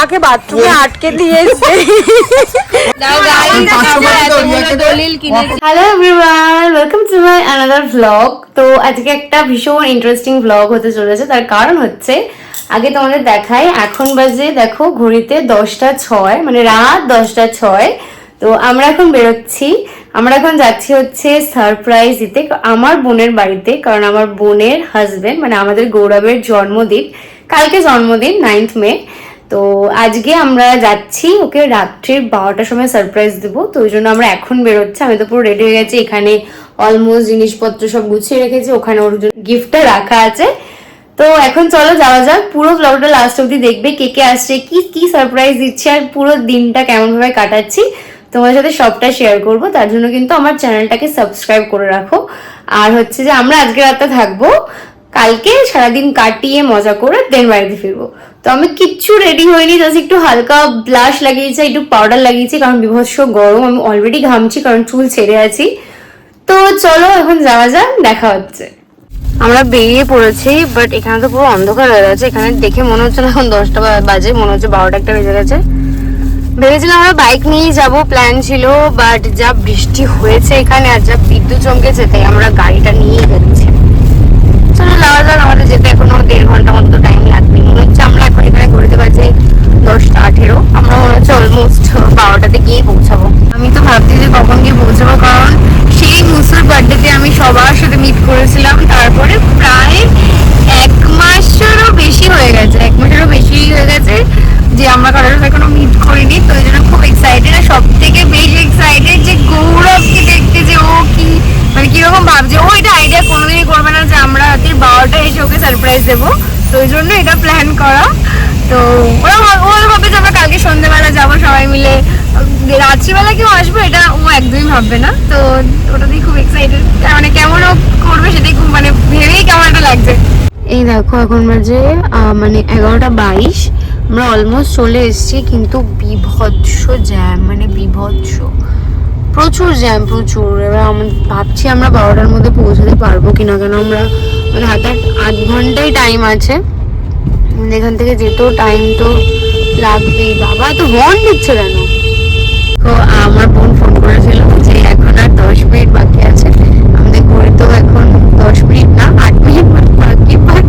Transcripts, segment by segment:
আমাকে বাথরুমে আটকে দিয়েছে। Hello everyone, welcome to my another vlog. তো আজকে একটা ভীষণ ইন্টারেস্টিং ভ্লগ হতে চলেছে। তার কারণ হচ্ছে, আগে তোমাদের দেখাই, এখন বাজে দেখো ঘড়িতে 10টা 6, মানে রাত 10টা 6। তো আমরা এখন বেরোচ্ছি, আমরা এখন যাচ্ছি হচ্ছে সারপ্রাইজ দিতে আমার বোনের বাড়িতে। কারণ আমার বোনের হাজবেন্ড, মানে আমাদের গৌরবের জন্মদিন, কালকে জন্মদিন 9th মে। তো আজকে আমরা যাচ্ছি ওকে রাত্রির 12টার সময় সারপ্রাইজ দেবো। তো ওই জন্য আমরা এখন বেরোচ্ছি। আমি তো পুরো রেডি হয়ে গেছি, এখানে অলমোস্ট জিনিসপত্র সব গুছিয়ে রেখেছি, ওখানে ওর জন্য গিফটটা রাখা আছে। তো এখন চলো যাওয়া যাক। পুরো ব্লগটা লাস্ট অবধি দেখবে, কে কে আসছে, কি কি সারপ্রাইজ দিচ্ছে, আর পুরো দিনটা কেমন ভাবে কাটাচ্ছি তোমাদের সাথে সবটা শেয়ার করব। তার জন্য কিন্তু আমার চ্যানেলটাকে সাবস্ক্রাইব করে রাখো। আর হচ্ছে যে আমরা আজকে রাতটা থাকবো, কালকে সারাদিন কাটিয়ে মজা করে দেন বাড়িতে ফিরবো। তো আমি কিচ্ছু রেডি হইনি, জাস্ট একটু হালকা ব্লাশ লাগিয়েছি, একটু পাউডার লাগিয়েছি, কারণ বিভৎস গরম, আমি অলরেডি ঘামছি কারণ চুল ছেড়ে আছি। তো চলো এখন যাওয়া যাক, দেখা হচ্ছে। আমরা বেরিয়ে পড়েছি, বাট এখানে তো পুরো অন্ধকার হয়ে গেছে। এখানে দেখে মনে হচ্ছে না এখন 10টা বাজে, মনে হচ্ছে 12টা বেজে গেছে। ভেবেছিলাম আমরা বাইক নিয়ে যাব, প্ল্যান ছিল, বাট যা বৃষ্টি হয়েছে এখানে আর যা বিদ্যুৎ চমকেছে, তাই আমরা গাড়িটা নিয়ে যাচ্ছি। চলো যাওয়া যাক। আমাদের যেতে এখনো 1.5 ঘন্টা মতো টাইম লাগবে। মনে হচ্ছে আমরা এখন এখানে ঘুরতে পারছি 10টা 18। আমরা মনে হচ্ছে অলমোস্ট 12টাতে গিয়ে পৌঁছাবো। আমি তো ভাবছি যে কখন গিয়ে পৌঁছাবো, কারণ সেই মুসুর বার্থডেতে আমি সবার সাথে মিট করেছিলাম। তারপরে প্রায় 1 মাসেরও বেশি হয়ে গেছে, 1 মাসেরও বেশি হয়ে গেছে যে আমরা কারোর সাথে কোনো মিট করিনি। তো এই জন্য খুব এক্সাইটেড, আর সব থেকে বেশি এক্সাইটেড যে গৌরবকে দেখতে, যে ও কি মানে কিরকম ভাবছে। ও এটা আইডিয়া কোনোদিনই করবে না যে আমরা রাত্রি 12টায় এসে ওকে সারপ্রাইজ দেবো। তো ওই জন্য এটা প্ল্যান করা। তো ওরা ভাবে যে আমরা কালকে সন্ধ্যেবেলা যাবো সবাই মিলে, রাত্রিবেলা কেউ আসবে এটা ও একদমই ভাববে না। তো ওটাতেই খুব এক্সাইটেড, মানে কেমন ও করবে সেটাই খুব, মানে ভেবেই কেমন একটা লাগছে। এই দেখো এখন বাজে মানে 11টা 22। আমরা অলমোস্ট চলে এসেছি, কিন্তু বিভৎস জ্যাম, মানে বিভৎস, প্রচুর জ্যাম, প্রচুর। এবার আমরা ভাবছি আমরা 12টার মধ্যে পৌঁছাতে পারবো কিনা, কেন আমরা মানে হাতে 8 ঘন্টাই টাইম আছে। এখান থেকে যেতেও টাইম তো লাগবেই। বাবা তো হর্ন দিচ্ছে কেন? তো আমার বোন ফোন করেছিল যে এখন আর 10 মিনিট বাকি আছে। আমাদের ঘরে তো এখন 10 মিনিট না 8 মিনিট বাকি, বাট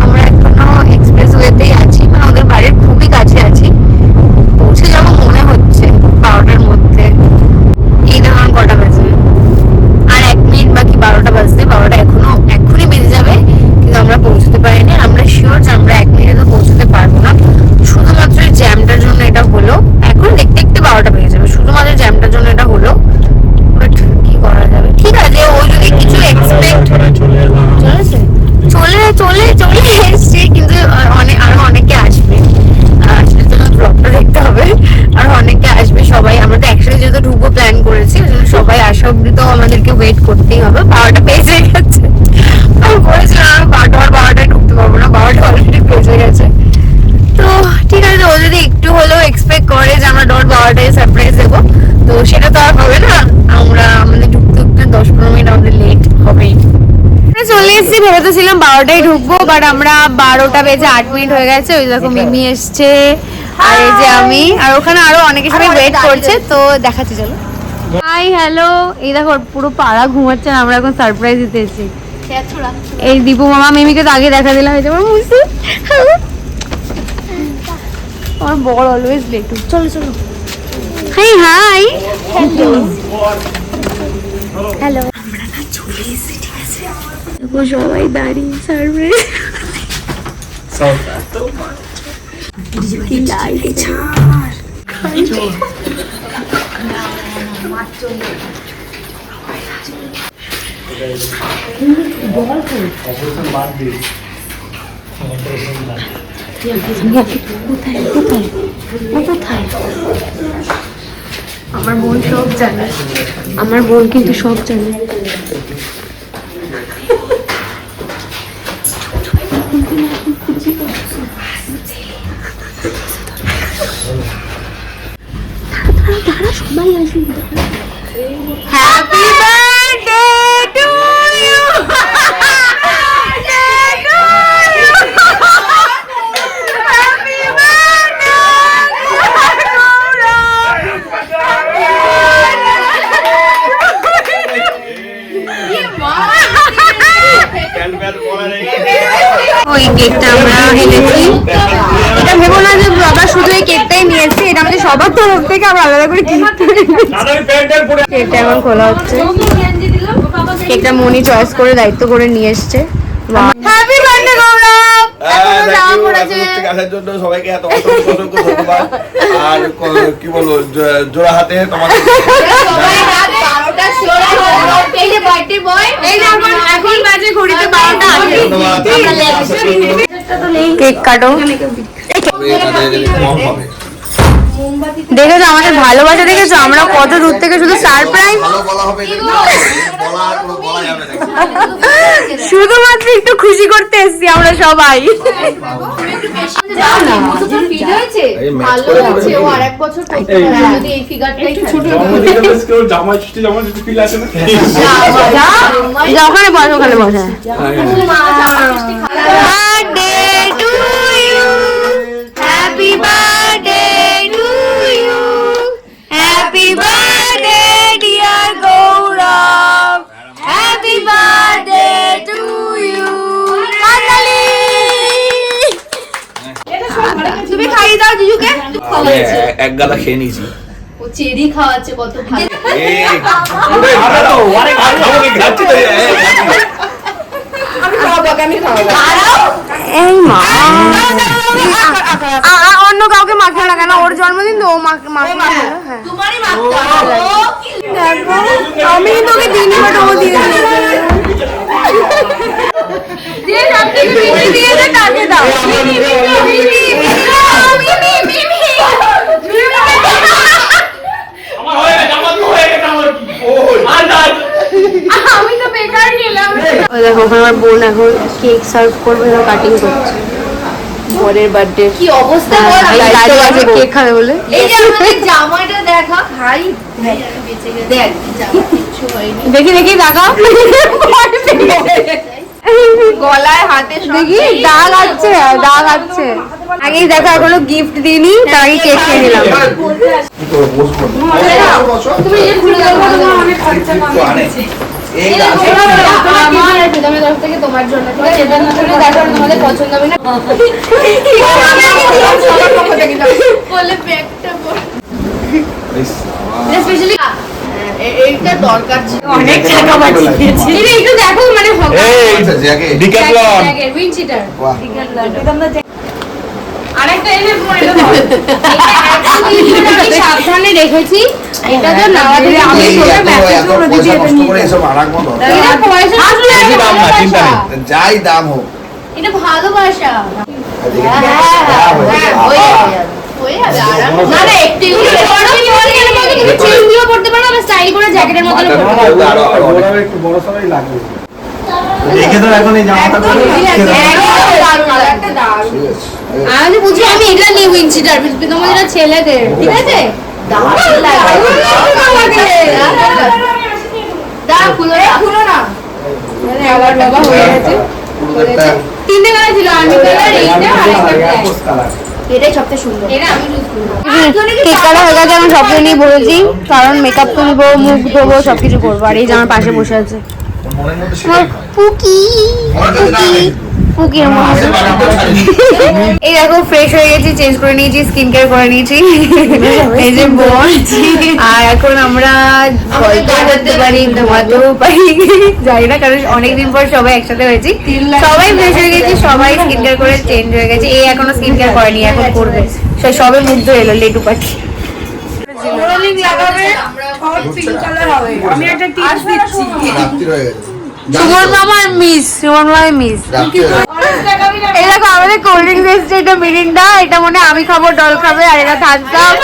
আমরা এখনো এক্সপ্রেস ওয়েতেই আছি, মানে ওদের বাড়ির খুবই কাছে আছি। পৌঁছে যাবো মনে হচ্ছে 12টার মধ্যে। এই ধরুন কটা বাজে, আর 1 মিনিট বাকি 12টা বাজতে। 12টা এখনই বেজে যাবে, কিন্তু আমরা পৌঁছতে পারিনি। আমরা শিওর যে আমরা 1 মিনিটে তো পৌঁছতে পারবো না, শুধুমাত্র জ্যামটার জন্য এটা হলো। এখন দেখতে দেখতে 12টা বেজে যাবে, শুধুমাত্র জ্যামটার জন্য এটা হলো। বাট কি করা যাবে, ঠিক আছে। ও যদি কিছু এক্সপেক্ট চলে এসছে, কিন্তু আরো অনেকে আসবে, সেটার জন্য ব্লগটা দেখতে হবে। আরো অনেকে আসবে, সবাই আমরা তো একসাথে যেহেতু ঢুকবো প্ল্যান করেছি, ওই জন্য সবাই আসা অব্দি তো আমাদেরকে ওয়েট করতেই হবে। 12টা বেজে গেছে, আমি বলেছিলাম 12টায় ঢুকতে পারবো না, 12টা অলরেডি বেজে গেছে। তো ঠিক আছে, ও যদি একটু হলেও এক্সপেক্ট করে যে আমরা 12টায় সারপ্রাইজ দেবো, তো সেটা তো আর হবে না। আমরা আমাদের ঢুকতে 10-15 মিনিট আমাদের লেট হবেই। চলে এসেছি, ভেবেছিলাম 12টায় ঢুকবো, বাট আমরা 12টা বেজে 8 মিনিট হয়ে গেছে। ওই দেখো মিমি এসছে, আর এই যে আমি, আর ওখানে আরো অনেকে সবাই ওয়েট করছে। তো দেখাচ্ছি, চলো। হাই হ্যালো, এই দেখো পুরো পাড়া ঘুমাচ্ছে, আমরা এখন সারপ্রাইজ দিতে এসেছি। এই দীপু মামা মিমিকে তো আগে দেখা দিলাম, এই যে আমার মুসি, আমার বড় অলওয়েজ লেট। চলো চলো, হাই হাই হ্যালো। আমরা না চলে এসেছি, ঠিক আছে। দেখো সবাই দাঁড়িয়ে সারপ্রাইজ। কি লাইট ছাড়, আমার বোন সব জানে, আমার বোন কিন্তু সব জানে। সবাই আসবে। Happy birthday to you, happy birthday ওই কেকটা আমরা এনেছি, এটা ভেবো না যে বাবা শুধু এই কেকটাই নিয়েছি, এটা আমাদের সবার তরফ থেকে আমরা আলাদা করে কেকটা এখন খোলা হচ্ছে। কেকটা মনি চয়েস করে দায়িত্ব করে নিয়ে এসছে। হ্যাপি বার্থডে গৌরব। সবাইকে এত অসংখ্য ধন্যবাদ। আর কি বলবো, জোড়াহাটে তোমাদের কেক কাটো। দেখেছো আমাদের ভালোবাসা, দেখেছো আমরা কত দূর থেকে শুধু সারপ্রাইজ, শুধুমাত্র একটু খুশি করতে এসছি আমরা সবাই। ওখানে বস, ওখানে বসে। Happy birthday to you. Happy birthday dear Gaurav. Happy birthday to you. Nandali. তুমি খাইয়ে দাও জিজুকে। এক গাদা খেয়ে নিয়েছি। ও চেরি খাওয়াচ্ছে, কত ভালো। এই মা অন্য কাউকে মাখে না কেন, ওর জন্মদিন তো ও মাখে। আমি তোকে দিনই বাট ও দিয়েছে তাকে দাও। আমি তো বেকার গেলাম। দেখো আমার বোন এখন কেক সার্ভ করবে, কাটিং করছে বরের বার্থডে। কি অবস্থা কেক খাবে বলে। এই যে আমাদের জামাটা দেখা ভাই, দেখ জামা কিচ্ছু হয়নি। দেখি দেখি দেখাও, গলায় হাতে দেখি দাগ আছে, দাগ আছে। আগেই দেখো এখনো গিফট দিইনি, তার আগে কেক খেয়ে নিলাম। তুমি এই ভুলে গেছো, অনেক খরচা কম হয়েছে। আমার প্রথমের তরফ থেকে তোমার জন্য দেখো তোমাদের পছন্দ হবে না বলে ব্যাগটা স্পেশালি এইটা দরকার ছিল, অনেক টাকা বাঁচিয়েছি। একটু দেখো মানে ডিক্যাথলন উইন চিটার আরেকটা এনে পড়ে দাও। আমি সাবধানে রেখেছি, এটা তো না দিলে আমি সোজা মেসেজ করে দিতে কষ্ট করে এসব আরাম মত এটা পয়সা আসলে দাম না, চিন্তা নেই, যাই দাম হোক এটা ভালোবাসা। না না একটু চেন দিয়ে পড়তে পারো, বা স্টাইল করে জ্যাকেটের মতো একটু বড় সরাই লাগবে। দেখে তো এখন এই জামাটা পরে আমি বুঝি, আমি এটা নিয়ে উইনচিটার তোমার যেটা ছেলেদের, ঠিক আছে খুলো না। আবার বাবা হয়ে গেছে, তিনটে কালার ছিল, আর্মি কালার, এইটা আর একটা এটাই সবচেয়ে সুন্দর, এটা আমি ইউজ করব। কেক কাটা হয়ে গেছে, আমি সবকিছু নিয়ে বলেছি, কারণ মেকআপ তুলবো, মুখ ধোবো, সবকিছু করবো। আর এই যে আমার পাশে বসে আছে পুকি, পুকির মতো। এই দেখো ফ্রেশ হয়ে গেছি, চেঞ্জ করে নিয়েছি, স্কিন কেয়ার করে নিয়েছি। এই যে বোন, আর এখন আমরা গল্প করতে পারি, ঘুমাতেও পারি, যাই না, কারণ অনেকদিন পর সবাই একসাথে হয়েছি, সবাই ফ্রেশ হয়ে গেছি, সবাই স্কিন কেয়ার করে চেঞ্জ হয়ে গেছে। এই এখনো স্কিন কেয়ার করেনি, এখন করবে। সবে মুগ্ধ এলো লেটু পাখি। আমি একটা টিপস দিচ্ছি, সুমন মামার মিস, সুমন মামার মিস। এই দেখো আমাদের কোল্ড ড্রিঙ্কস এসছে, এটা মিরিন্ডা, এটা মনে আমি খাবো, ডল খাবে, আর এটা থামস আপ।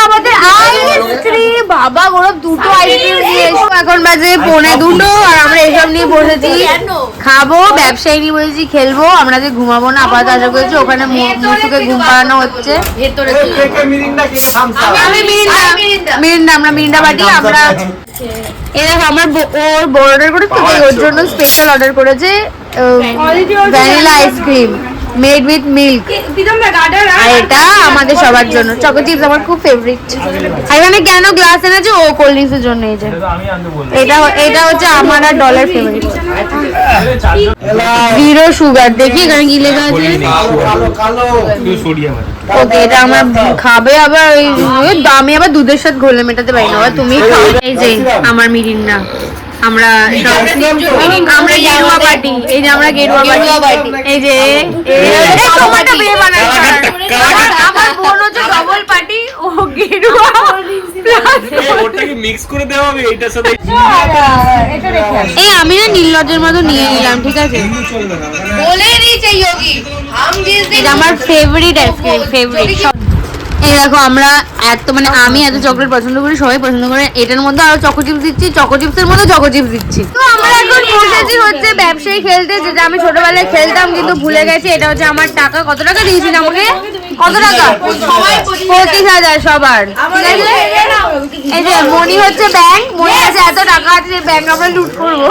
আমাদের আইসক্রিম, বাবা গৌরব দুটো আইসক্রিম নিয়ে এসো। এখন বাজে 1:45, আর আমরা এসব নিয়ে বসেছি, খাবো, ব্যবসায়ী নিয়ে বসেছি, খেলবো। আমরা যে ঘুমাবো না আপাতত আশা করেছি, ওখানে মুসুকে ঘুম পাড়ানো হচ্ছে। মিরিন্ডা, আমরা মিরিন্ডা বাটি। আমরা এই দেখো আমার ওর বড় অর্ডার করেছে, ওর জন্য স্পেশাল অর্ডার করেছে vanilla ice cream. Made with milk. আর এটা আমাদের সবার জন্য চকো চিপস, আমার খুব ফেভারিট। এখানে কেন গ্লাস এনেছে? ও কোল্ড ড্রিঙ্কস এর জন্য। এই যে এটা হচ্ছে আমার আর ডলার ফেভারিট। Zero sugar. দেখি এখানে কি লেখা আছে। ওকে, এটা আমার খাবে আবার ওই দামি, আবার দুধের সাথে ঘোলে মেটাতে পারি না। আবার তুমি খাও। এই যে আমার মিরিন্ডা, আমরা আমরা গেরুয়া পার্টি। এই যে আমরা গেরুয়া পার্টি। এই যে টমেটো বিয়ে বানাচ্ছে। আমার বোন হচ্ছে ডবল পার্টি, ও গেরুয়া ওটাকে মিক্স করে দেওয়া হবে এটার সাথে। এই আমি না নীলনদের মতো নিয়ে নিলাম, ঠিক আছে? এটা আমার ফেভারিট আইসক্রিম, ফেভারিট। এই দেখো আমরা এত মানে আমি এত চকলেট পছন্দ করি, সবাই পছন্দ করে। এটার মধ্যে আরো চকো চিপস দিচ্ছি, চকো চিপসের মধ্যে চকো চিপস দিচ্ছি। তো আমরা এখন বসেছি হচ্ছে ব্যবসায়ী খেলতে, যেটা আমি ছোটবেলায় খেলতাম কিন্তু ভুলে গেছি। এটা হচ্ছে আমার টাকা। কত টাকা দিয়েছিল আমাকে? কত টাকা? 25,000 সবার, ঠিক আছে? এই যে মনি হচ্ছে ব্যাংক, মনি কাছে এত টাকা আছে যে ব্যাংক আমরা লুট করবো।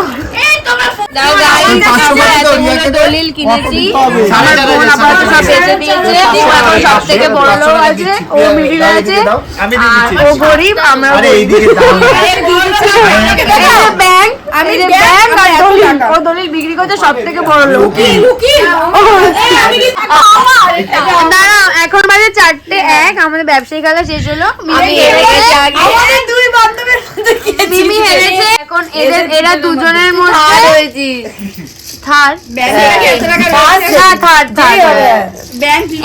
দলিল কিনেছি, আমার বোন আপাতত সব বেঁচে দিয়েছে। ও এখন সব থেকে বড় লোক আছে, ও মিডিল আছে, আর ও গরিব, আমরা ব্যাংক। আমি ব্যাংক আর দলিল, ও দলিল বিক্রি করতে সব থেকে বড় লোক। দাঁড়াও, এখন বাজে 4:01, আমাদের ব্যবসায়ী খেলা শেষ হলো। মিমি হেরেছে, মিমি হেরেছে। এখন এরা দুজনের মধ্যে থার্ড।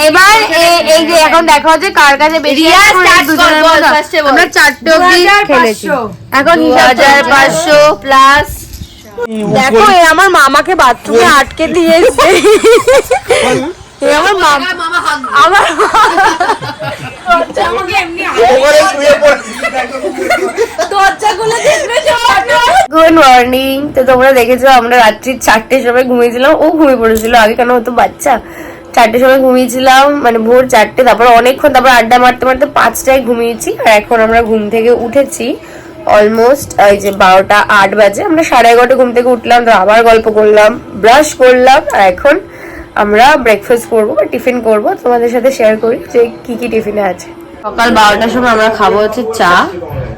এবার এই যে এখন দেখা হচ্ছে কার কাছে বেশি। আমরা 4টে অবধি খেলেছি। এখন 1,500 প্লাস। দেখো এ আমার মামাকে বাথরুমে আটকে দিয়েছে। আমার মামা আমার গুড মর্নিং। তো তোমরা দেখেছো আমরা রাত্রি 4টের সময় ঘুমিয়েছিলাম। ও ঘুমিয়ে পড়েছিল আগে, কেন হতো বাচ্চা। 4টের সময় ঘুমিয়েছিলাম, মানে ভোর 4টে। তারপর অনেকক্ষণ তারপর আড্ডা মারতে মারতে 5টায় ঘুমিয়েছি। আর এখন আমরা ঘুম থেকে উঠেছি অলমোস্ট এই যে 12:08 বাজে। আমরা 11:30 ঘুম থেকে উঠলাম, তো আবার গল্প করলাম, ব্রাশ করলাম। আর এখন আমরা ব্রেকফাস্ট করবো বা টিফিন করবো, তোমাদের সাথে শেয়ার করি যে কি কি টিফিনে আছে। সকাল 12টার সময় আমরা খাবো হচ্ছে চা।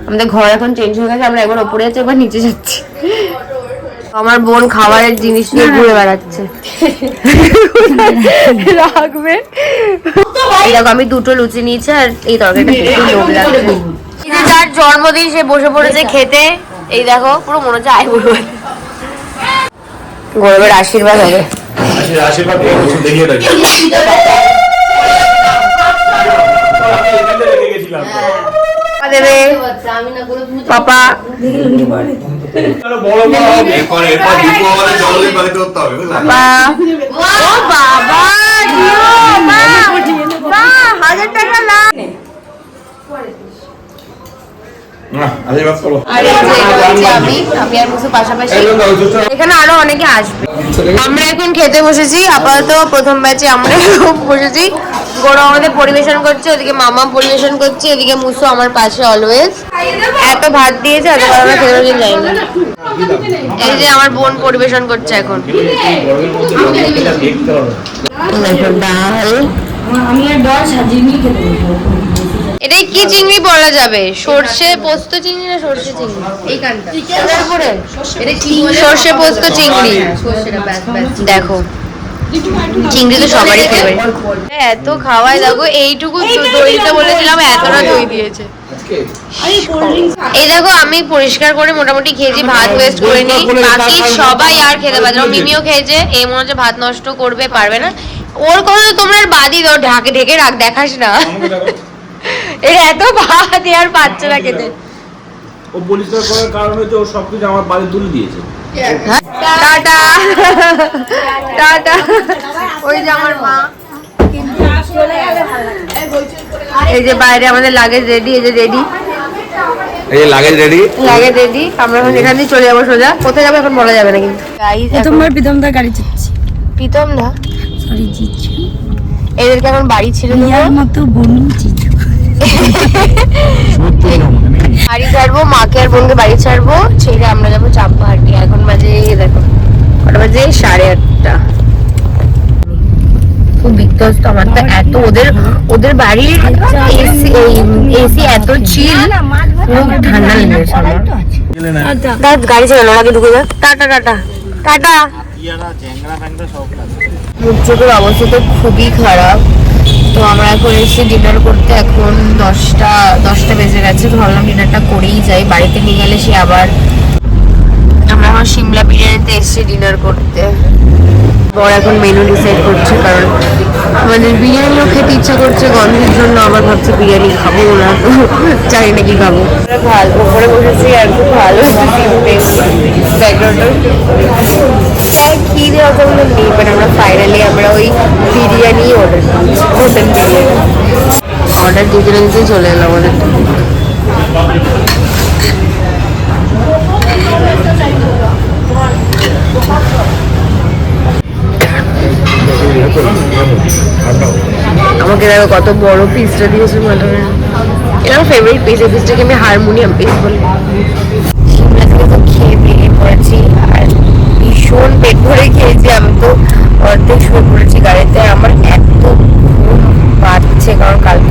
আমাদের ঘর এখন চেঞ্জ হয়ে গেছে, আমরা একবার ওপরে যাচ্ছি, একবার নিচে যাচ্ছি। আমার বোন খাবারের জিনিস নিয়ে ঘুরে বেড়াচ্ছে, রাখবে। দেখো আমি 2টো লুচি নিয়েছি, আর এই তরকারিটা খেতে লোভ লাগছে। এই যে যার জন্মদিন সে বসে পড়েছে খেতে। এই দেখো পুরো মনে হচ্ছে আয় বলবো, গৌরবের আশীর্বাদ হবে। আশীর্বাদ কিছু দেখিয়ে রাখি। দেবে পাপা। বাবা 1000 টাকা লাভ। এখানে আরো অনেকে আসবে। আমরা এখন খেতে বসেছি আপাতত। প্রথম ব্যাচে আমরা বসেছি। গৌরব আমাদের পরিবেশন করছে, ওদিকে মামা পরিবেশন করছে, এদিকে মুসু আমার পাশে অলওয়েজ। এত ভাত দিয়েছে, এত আমরা খেতে যাইনি। এই যে আমার বোন পরিবেশন করছে এখন। ডাল, আমি আর ডাল সাজিয়ে নিয়ে খেতে বসবো। এটাই কি চিংড়ি বলা যাবে? সর্ষে পোস্ত চিংড়ি না সর্ষে চিংড়ি? এইখানটা তারপরে এটা কি সর্ষে পোস্ত চিংড়ি। দেখো চিংড়ি তো সবারই ফেভারিট। এত খাওয়াই দেখো, এইটুকু দইটা বলেছিলাম, এতটা দই দিয়েছে। এই দেখো আমি পরিষ্কার করে মোটামুটি খেয়েছি, ভাত ওয়েস্ট করিনি। বাকি সবাই আর খেতে পারছে। মিমিও খেয়েছে। এই মনে হচ্ছে ভাত নষ্ট করবে, পারবে না। ওর কথা তো তোমরা বাদই দাও, ঢাকে ঢেকে রাখ, দেখাস না। এত ভাত আর পাচ্ছে না খেতে। ও পরিষ্কার করার কারণ হচ্ছে ও সবকিছু আমার বাড়ি তুলে দিয়েছে। Tata tata. ওই যে আমার মা। এই যে বাইরে আমাদের লাগেজ রেডি। এই যে রেডি, এই লাগেজ রেডি, লাগেজ রেডি। আমরা এখন এখান দিয়ে চলে যাবো সোজা। কোথায় যাবো এখন বলা যাবে না, কিন্তু প্রথমবার প্রীতম দা গাড়ি চাচ্ছি। প্রীতম না, সরি জিজু। এদেরকে এখন বাড়ি ছেড়ে ইয়ার মতো বোন জিজু। বাড়ি ছাড়বো, মাকে আর বোনকে বাড়ি ছাড়বো, ছেড়ে আমরা যাবো চাম্পাহাটি। এখন বাজে দেখো কটা বাজে, 8:30। বিকজ তো আমার তো এত ওদের বাড়ির এসি এত চিল, ঠান্ডা লেগেছে আমার। গাড়ি চালানো আগে ঢুকে যাক। Tata tata tata. মুখ চোখের অবস্থা তো খুবই খারাপ। তো আমরা এখন এসে ডিনার করতে, এখন 10টা বেজে গেছে। তো ভাবলাম ডিনারটা করেই যাই, বাড়িতে নিয়ে গেলে সে আবার। আমরা এখন সিমলা বিরিয়ানিতে এসেছি ডিনার করতে। বর এখন মেনু ডিসাইড করছে, কারণ আমাদের বিরিয়ানিও খেতে ইচ্ছা করছে গন্ধের জন্য, আবার ভাবছি বিরিয়ানি খাবো না, তো জানি না কি খাবো। ভালো উপরে বসেছি আর খুব ভালো ব্যাকগ্রাউন্ডটা কি দেওয়া ওগুলো নেই, বাট আমরা ফাইনালি ওই বিরিয়ানি অর্ডার করি, হোটেল বিরিয়ানি অর্ডার দিতে চলে এলাম আমাদের। আমাকে দেখো কত বড় পিসটা দিয়েছে মাটনের। এটা আমার ফেভারিট পিস, এই পিসটাকে আমি হারমোনিয়াম পিস বলি। সিমলা থেকে তো খেয়ে বেরিয়ে পড়েছি, আর ভীষণ পেট ভরে খেয়েছি। আমি তো অর্ধেক শুয়ে পড়েছি গাড়িতে। আমার এত ঘুম পাচ্ছে, কারণ কালকে